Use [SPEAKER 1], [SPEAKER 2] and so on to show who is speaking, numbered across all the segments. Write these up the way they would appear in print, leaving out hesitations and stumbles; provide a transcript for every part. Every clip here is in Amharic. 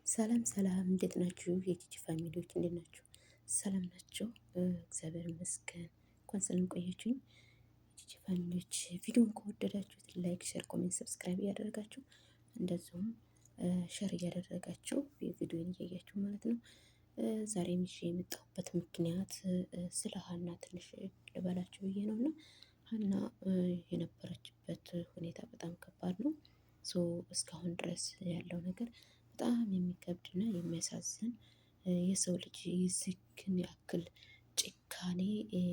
[SPEAKER 1] ሰላም ሰላም፣ እንዴት ናችሁ? የቲጂ ፋሚሊዎች እንዴት ናችሁ? ሰላም ናቸው። እግዚአብሔር ይመስገን። እንኳን ሰላም ቆያችሁኝ። የቲጂ ፋሚሊዎች ቪዲዮን ከወደዳችሁት ላይክ፣ ሼር፣ ኮሜንት፣ ሰብስክራይብ እያደረጋችሁ እንደዚሁም ሼር እያደረጋችሁ ቪዲዮን እያያችሁ ማለት ነው። ዛሬም ይዤ የመጣሁበት ምክንያት ስለ ሀና ትንሽ ልበላችሁ ብዬ ነው እና ሀና የነበረችበት ሁኔታ በጣም ከባድ ነው። እስካሁን ድረስ ያለው ነገር በጣም የሚከብድና የሚያሳዝን የሰው ልጅ የዚህን ያክል ጭካኔ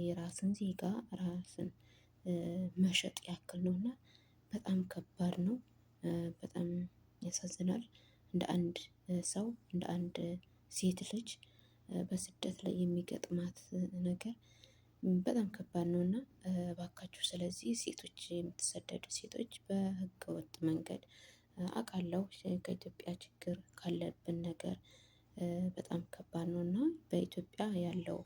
[SPEAKER 1] የራስን ዜጋ ራስን መሸጥ ያክል ነው እና በጣም ከባድ ነው። በጣም ያሳዝናል። እንደ አንድ ሰው እንደ አንድ ሴት ልጅ በስደት ላይ የሚገጥማት ነገር በጣም ከባድ ነው እና እባካችሁ ስለዚህ ሴቶች የምትሰደዱ ሴቶች በህገ ወጥ መንገድ አውቃለሁ ከኢትዮጵያ ችግር ካለብን ነገር በጣም ከባድ ነው እና በኢትዮጵያ ያለው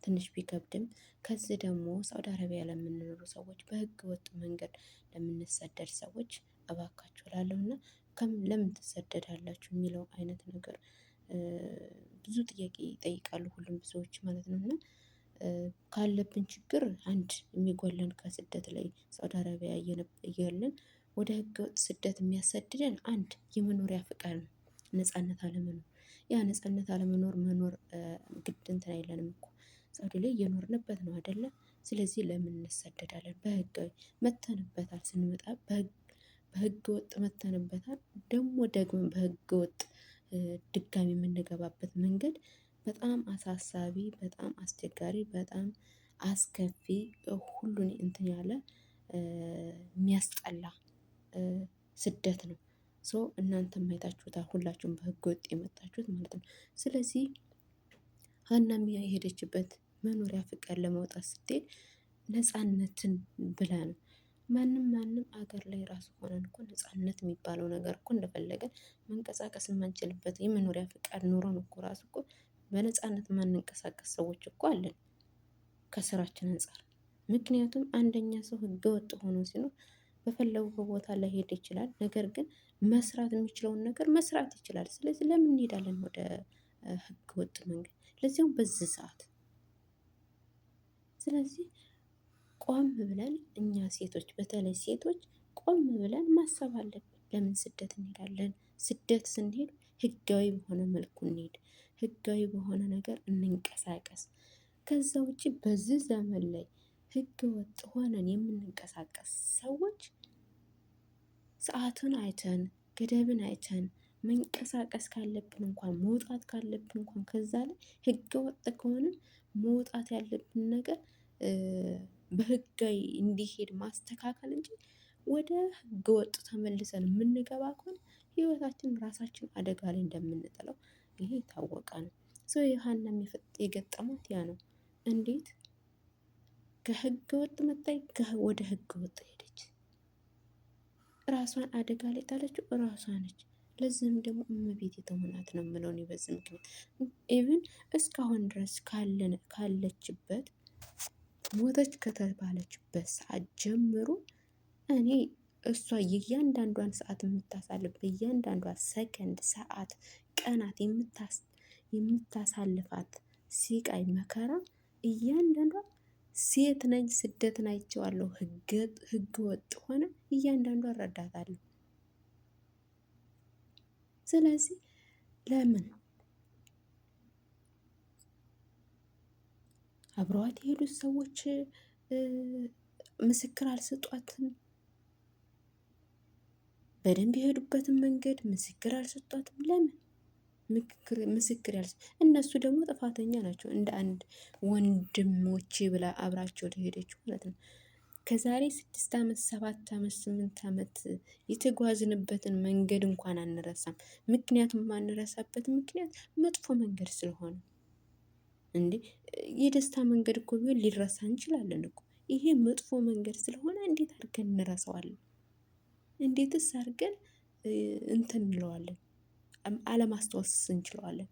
[SPEAKER 1] ትንሽ ቢከብድም ከዚህ ደግሞ ሳውዲ አረቢያ ለምንኖሩ ሰዎች በህገ ወጥ መንገድ ለምንሰደድ ሰዎች እባካችሁ እላለሁ እና ለምን ትሰደዳላችሁ የሚለው አይነት ነገር ብዙ ጥያቄ ይጠይቃሉ ሁሉም ብዙዎች ማለት ነው እና ካለብን ችግር አንድ የሚጎለን ከስደት ላይ ሳውዲ አረቢያ እያለን ወደ ህገወጥ ስደት የሚያሰድደን አንድ የመኖሪያ ፍቃድ ነው። ነጻነት አለመኖር ያ ነጻነት አለመኖር መኖር ግድ እንትን አይለንም እኮ ሳውዲ ላይ እየኖርንበት ነው አይደለ? ስለዚህ ለምን እንሰደዳለን? በህጋዊ መተንበታል ስንመጣ በህገ ወጥ መተንበታል ደግሞ በህገ ወጥ ድጋሚ የምንገባበት መንገድ በጣም አሳሳቢ፣ በጣም አስቸጋሪ፣ በጣም አስከፊ ሁሉን እንትን ያለ የሚያስጠላ ስደት ነው። እናንተም አይታችሁታል ሁላችሁም በህገ ወጥ የመጣችሁት ማለት ነው። ስለዚህ ሀናም የሄደችበት መኖሪያ ፍቃድ ለማውጣት ስትሄድ ነፃነትን ብላ ነው። ማንም አገር ላይ ራሱ ሆነን እኮ ነፃነት የሚባለው ነገር እኮ እንደፈለገን መንቀሳቀስ የማንችልበት የመኖሪያ ፍቃድ ኖሮን እኮ ራሱ እኮ በነፃነት ማንንቀሳቀስ ሰዎች እኮ አለን ከስራችን አንፃር። ምክንያቱም አንደኛ ሰው ህገወጥ ሆኖ ሲኖር በፈለገው ቦታ ላይ ሄድ ይችላል። ነገር ግን መስራት የሚችለውን ነገር መስራት ይችላል። ስለዚህ ለምን እንሄዳለን ወደ ህገ ወጥ መንገድ ለዚያውም በዚህ ሰዓት? ስለዚህ ቆም ብለን እኛ ሴቶች በተለይ ሴቶች ቆም ብለን ማሰብ አለብን። ለምን ስደት እንሄዳለን? ስደት ስንሄድ ህጋዊ በሆነ መልኩ እንሄድ፣ ህጋዊ በሆነ ነገር እንንቀሳቀስ። ከዛ ውጪ በዚህ ዘመን ላይ ህገ ወጥ ሆነን የምንንቀሳቀስ ሰዎች ሰዓቱን አይተን ገደብን አይተን መንቀሳቀስ ካለብን እንኳን መውጣት ካለብን እንኳን ከዛ ላይ ህገ ወጥ ከሆነ መውጣት ያለብን ነገር በህጋዊ እንዲሄድ ማስተካከል እንጂ ወደ ህገ ወጥ ተመልሰን የምንገባ ከሆነ ህይወታችን ራሳችን አደጋ ላይ እንደምንጥለው ይሄ የታወቀ ነው። የሀና የገጠማት ያ ነው። እንዴት ከህገ ወጥ መጣች፣ ወደ ህገ ወጥ ሄደች። ራሷን አደጋ ላይ ጣለችው ራሷ ነች። ለዚህም ደግሞ እመቤት የተሆናት ነው የምለው እኔ በዚህ ምክንያት ኢቭን እስካሁን ድረስ ካለችበት ሞተች ከተባለችበት ሰዓት ጀምሮ እኔ እሷ የእያንዳንዷን ሰዓት የምታሳልፍ በእያንዳንዷ ሰከንድ፣ ሰዓት፣ ቀናት የምታሳልፋት ሲቃይ መከራ እያንዳንዷ ሴት ነኝ ስደትን አይቼዋለሁ። ህገ ወጥ ሆነ እያንዳንዷ እረዳታለሁ። ስለዚህ ለምን አብረዋት የሄዱት ሰዎች ምስክር አልሰጧትም? በደንብ የሄዱበትን መንገድ ምስክር አልሰጧትም? ለምን ምስክር እነሱ ደግሞ ጥፋተኛ ናቸው። እንደ አንድ ወንድሞቼ ብላ አብራቸው ሄደች ማለት ነው። ከዛሬ 6 ዓመት 7 ዓመት 8 ዓመት የተጓዝንበትን መንገድ እንኳን አንረሳም። ምክንያቱም የማንረሳበት ምክንያት መጥፎ መንገድ ስለሆነ እንዴ የደስታ መንገድ እኮ ቢሆን ሊረሳ እንችላለን እኮ። ይሄ መጥፎ መንገድ ስለሆነ እንዴት አድርገን እንረሳዋለን? እንዴትስ አድርገን እንትን እንለዋለን? አለማስታወስ እንችለዋለን?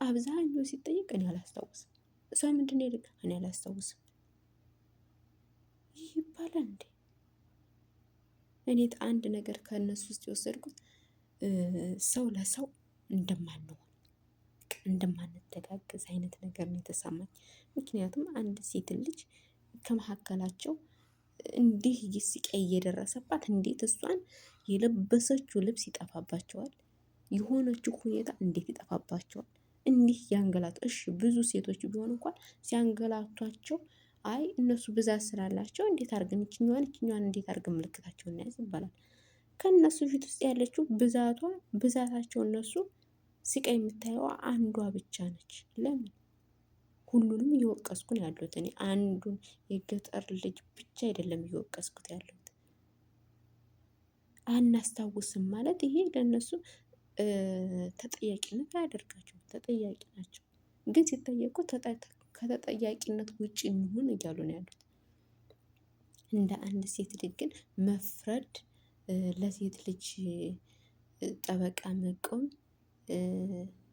[SPEAKER 1] አብዛኛው ሲጠይቅ እኔ አላስታውስም። ሰው ምንድን ነው ይልቅ እኔ አላስታውስም ይባላል እንዴ? እኔ አንድ ነገር ከእነሱ ውስጥ የወሰድኩት ሰው ለሰው እንደማንሆን እንደማንተጋገዝ አይነት ነገር ነው የተሰማኝ። ምክንያቱም አንድ ሴት ልጅ ከመካከላቸው እንዲህ ስቃይ እየደረሰባት እንዴት እሷን የለበሰችው ልብስ ይጠፋባቸዋል፣ የሆነችው ሁኔታ እንዴት ይጠፋባቸዋል? እንዲህ ያንገላቱ። እሺ ብዙ ሴቶች ቢሆኑ እንኳን ሲያንገላቷቸው አይ እነሱ ብዛት ስላላቸው እንዴት አድርገን ይችኛዋን እንዴት አድርገን ምልክታቸውን እናያዝ ይባላል። ከእነሱ ፊት ውስጥ ያለችው ብዛታቸው እነሱ ስቃይ የምታየዋ አንዷ ብቻ ነች። ለምን? ሁሉንም እየወቀስኩ ነው ያለሁት እኔ አንዱን የገጠር ልጅ ብቻ አይደለም እየወቀስኩት ያለሁት። አናስታውስም ማለት ይሄ ለእነሱ ተጠያቂነት አያደርጋቸውም። ተጠያቂ ናቸው፣ ግን ሲጠየቁ ከተጠያቂነት ውጭ እንሁን እያሉ ነው ያሉት። እንደ አንድ ሴት ልጅ ግን መፍረድ፣ ለሴት ልጅ ጠበቃ መቆም፣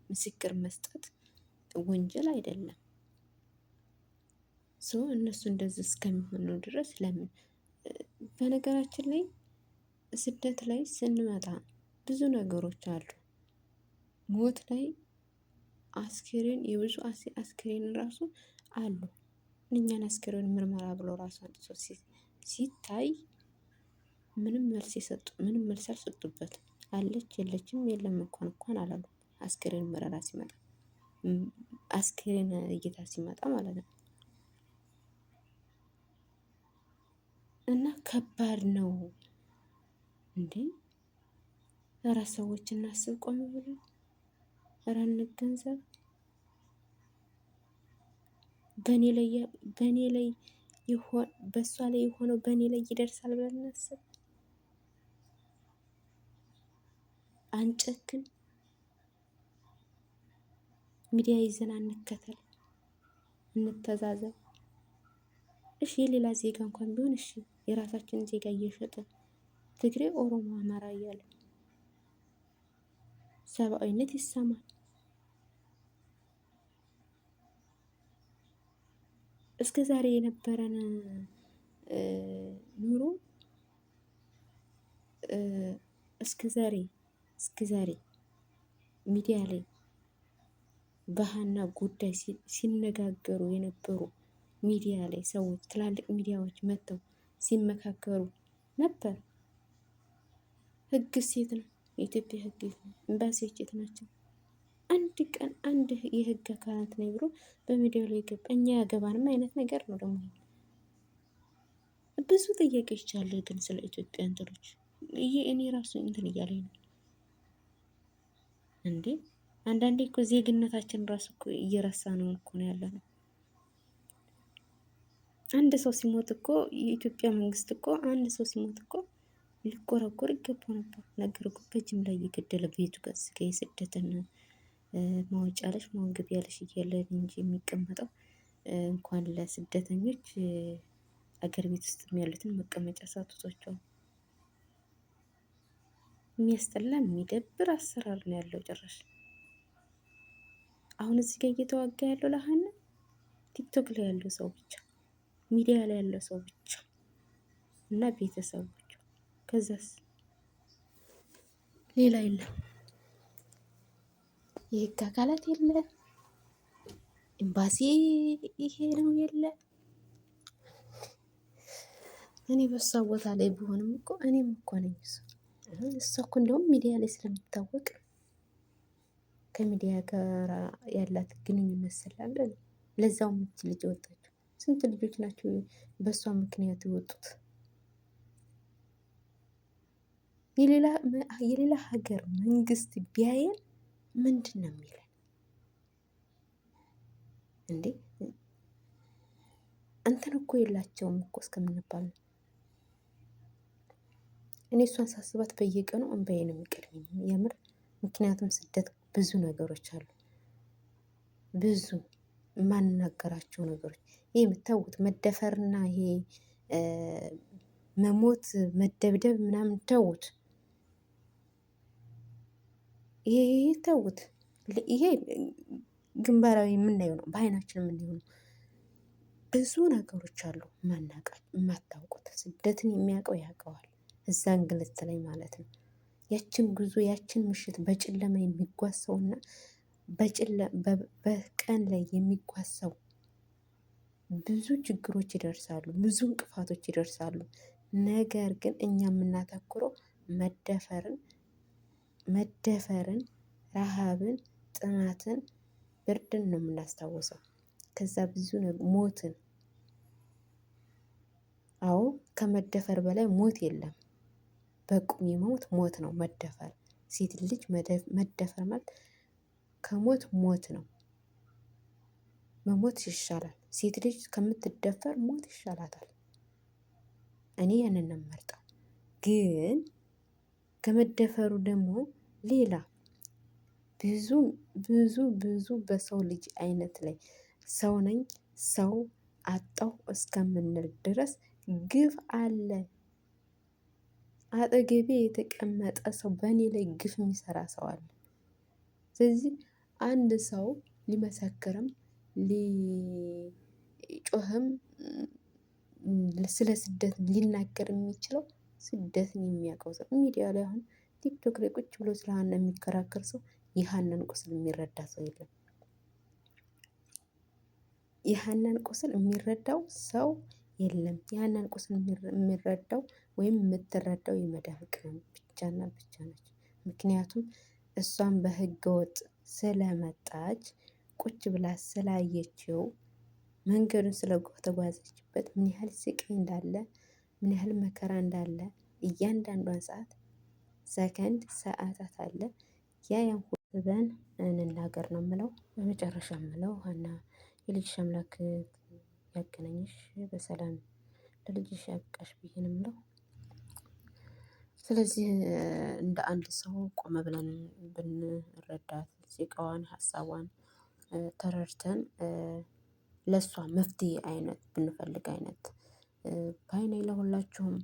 [SPEAKER 1] ምስክር መስጠት ወንጀል አይደለም። እነሱ እንደዚህ እስከሚሆኑ ድረስ ለምን? በነገራችን ላይ ስደት ላይ ስንመጣ ብዙ ነገሮች አሉ። ሞት ላይ አስክሬን የብዙ አስክሬን ራሱ አሉ። እኛን አስክሬን ምርመራ ብሎ ራሱ አንጥቶ ሲታይ ምንም መልስ አልሰጡበትም። አለች የለችም የለም እንኳን አላሉ። አስክሬን ምርመራ ሲመጣ አስክሬን እይታ ሲመጣ ማለት ነው። እና ከባድ ነው እንዴ! እረ ሰዎች እናስብ ቆም ብለን፣ እረ እንገንዘብ። በእኔ ላይ በእሷ ላይ የሆነው በእኔ ላይ ይደርሳል ብለን እናስብ። አንጨክን፣ ሚዲያ ይዘን አንከተል፣ እንተዛዘብ። እሺ የሌላ ዜጋ እንኳን ቢሆን እሺ፣ የራሳችንን ዜጋ እየሸጥን ትግሬ፣ ኦሮሞ፣ አማራ እያለ ሰብአዊነት ይሰማል። እስከ ዛሬ የነበረን ኑሮ እስከ ዛሬ ሚዲያ ላይ በሀና ጉዳይ ሲነጋገሩ የነበሩ ሚዲያ ላይ ሰዎች ትላልቅ ሚዲያዎች መጥተው ሲመካከሩ ነበር። ህግ ሴት ነው፣ የኢትዮጵያ ህግ ኤምባሲዎች የት ናቸው? አንድ ቀን አንድ የህግ አካላት ነኝ ብሎ በሚዲያው ላይ ገባ። እኛ ያገባንም አይነት ነገር ነው ደግሞ። ብዙ ጥያቄዎች አሉ ግን ስለ ኢትዮጵያ እንትኖች ይሄ እኔ ራሱ እንትን እያለኝ ነው እንዴ። አንዳንዴ እኮ ዜግነታችን ራሱ እኮ እየረሳ ነው እኮ ነው ያለ ነው። አንድ ሰው ሲሞት እኮ የኢትዮጵያ መንግስት እኮ አንድ ሰው ሲሞት እኮ ሊቆረቆር ይገባው ነበር። ነገር እኮ በጅምላ እየገደለ ቤቱ ጋር የስደትን ማውጫለሽ ማንገቢያለሽ እያለ እንጂ የሚቀመጠው እንኳን ለስደተኞች አገር ቤት ውስጥ ያሉትን መቀመጫ ሳጥቷቸዋል። የሚያስጠላ የሚደብር አሰራር ነው ያለው ጭራሽ። አሁን እዚህ ጋር እየተዋጋ ያለው ለሀና ቲክቶክ ላይ ያለው ሰው ብቻ፣ ሚዲያ ላይ ያለው ሰው ብቻ እና ቤተሰቦቹ። ከዛስ ሌላ የለም። የህግ አካላት የለ፣ ኤምባሲ ይሄ ነው የለ። እኔ በሷ ቦታ ላይ ቢሆንም እኮ እኔም እኮ ነኝ እሱ። እሷ እኮ እንደውም ሚዲያ ላይ ስለምታወቅ ከሚዲያ ጋር ያላት ግንኙነት ስላለ ነው። ለዛውም እቺ ልጅ ወጣችው። ስንት ልጆች ናቸው በእሷ ምክንያት የወጡት? የሌላ ሀገር መንግስት ቢያየን ምንድን ነው የሚለን እንዴ? እንትን እኮ የላቸውም እኮ እስከምንባል ነው። እኔ እሷን ሳስባት በየቀኑ እንባዬ ነው የሚቀድመኝ የምር። ምክንያቱም ስደት ብዙ ነገሮች አሉ፣ ብዙ የማንናገራቸው ነገሮች። ይሄ የምታዩት መደፈርና ይሄ መሞት፣ መደብደብ ምናምን ተውት። ይሄ ተውት። ይሄ ግንባራዊ የምናየው ነው፣ በአይናችን የምናየው ነው። ብዙ ነገሮች አሉ የማታውቁት። ስደትን የሚያውቀው ያውቀዋል፣ እዛ እንግልት ላይ ማለት ነው። ያችን ጉዞ ያችን ምሽት በጨለማ የሚጓዝ ሰውና በቀን ላይ የሚጓዝ ሰው ብዙ ችግሮች ይደርሳሉ፣ ብዙ እንቅፋቶች ይደርሳሉ። ነገር ግን እኛ የምናተኩረው መደፈርን፣ ረሃብን፣ ጥማትን፣ ብርድን ነው የምናስታውሰው። ከዛ ብዙ ሞትን። አዎ ከመደፈር በላይ ሞት የለም። በቁም የመሞት ሞት ነው መደፈር። ሴት ልጅ መደፈር ማለት ከሞት ሞት ነው። መሞት ይሻላል። ሴት ልጅ ከምትደፈር ሞት ይሻላታል። እኔ ያንን ነው የምመርጠው። ግን ከመደፈሩ ደግሞ ሌላ ብዙ ብዙ ብዙ በሰው ልጅ አይነት ላይ ሰው ነኝ ሰው አጣሁ እስከምንል ድረስ ግፍ አለ። አጠገቤ የተቀመጠ ሰው በእኔ ላይ ግፍ የሚሰራ ሰው አለ። ስለዚህ አንድ ሰው ሊመሰክርም ሊጮህም ስለ ስደት ሊናገር የሚችለው ስደትን የሚያውቀው ሰው። ሚዲያ ላይ አሁን ቲክቶክ ላይ ቁጭ ብሎ ስለ ሀና የሚከራከር ሰው የሀናን ቁስል የሚረዳ ሰው የለም። የሀናን ቁስል የሚረዳው ሰው የለም። የሀናን ቁስል የሚረዳው ወይም የምትረዳው የመዳም ቅመም ብቻና ብቻ ነች። ምክንያቱም እሷን በህገ ወጥ ስለመጣች ቁጭ ብላ ስላየችው መንገዱን ስለተጓዘችበት ምን ያህል ስቃይ እንዳለ ምን ያህል መከራ እንዳለ እያንዳንዷን ሰዓት ሰከንድ ሰዓታት አለ። ያን ሁሉን እንናገር ነው የምለው። በመጨረሻ የምለው ሀና የልጅሽ አምላክ ያገናኝሽ በሰላም ለልጅሽ ያብቃሽ ብዬ ነው የምለው። ስለዚህ እንደ አንድ ሰው ቆመ ብለን ብንረዳት ሲቃዋን ሀሳቧን ተረድተን ለሷ መፍትሄ አይነት ብንፈልግ አይነት ባይነኝ ለሁላችሁም።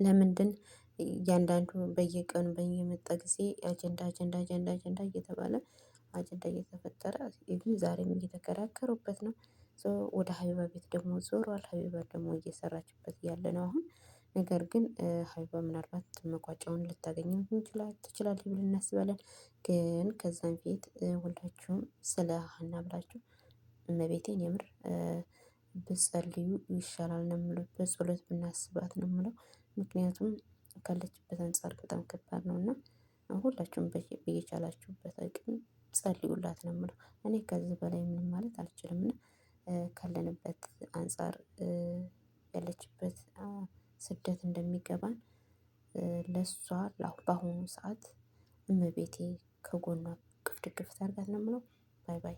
[SPEAKER 1] ለምንድን እያንዳንዱ በየቀኑ በየመጣ ጊዜ አጀንዳ አጀንዳ አጀንዳ አጀንዳ እየተባለ አጀንዳ እየተፈጠረ ኢቭን ዛሬም እየተከራከሩበት ነው። ወደ ሀቢባ ቤት ደግሞ ዞሯል። ሀቢባ ደግሞ እየሰራችበት ያለ ነው አሁን። ነገር ግን ሀቢባ ምናልባት መቋጫውን ልታገኘው ትችላለች ብለን እናስባለን። ግን ከዛም ፊት ሁላችሁም ስለ ሀና ብላችሁ እመቤቴን የምር ብትጸልዩ ይሻላል ነው የምለው። በጸሎት ብናስባት ነው የምለው። ምክንያቱም ካለችበት አንፃር በጣም ከባድ ነው እና ሁላችሁም በየቻላችሁበት አቅም ጸልዩላት ነው የምለው። እኔ ከዚህ በላይ ምንም ማለት አልችልም እና ካለንበት አንፃር ያለችበት ስደት እንደሚገባን ለሷ በአሁኑ ሰዓት እመቤቴ ከጎኗ ቅፍ ድግፍ ታርጋት ነው የምለው። ባይ ባይ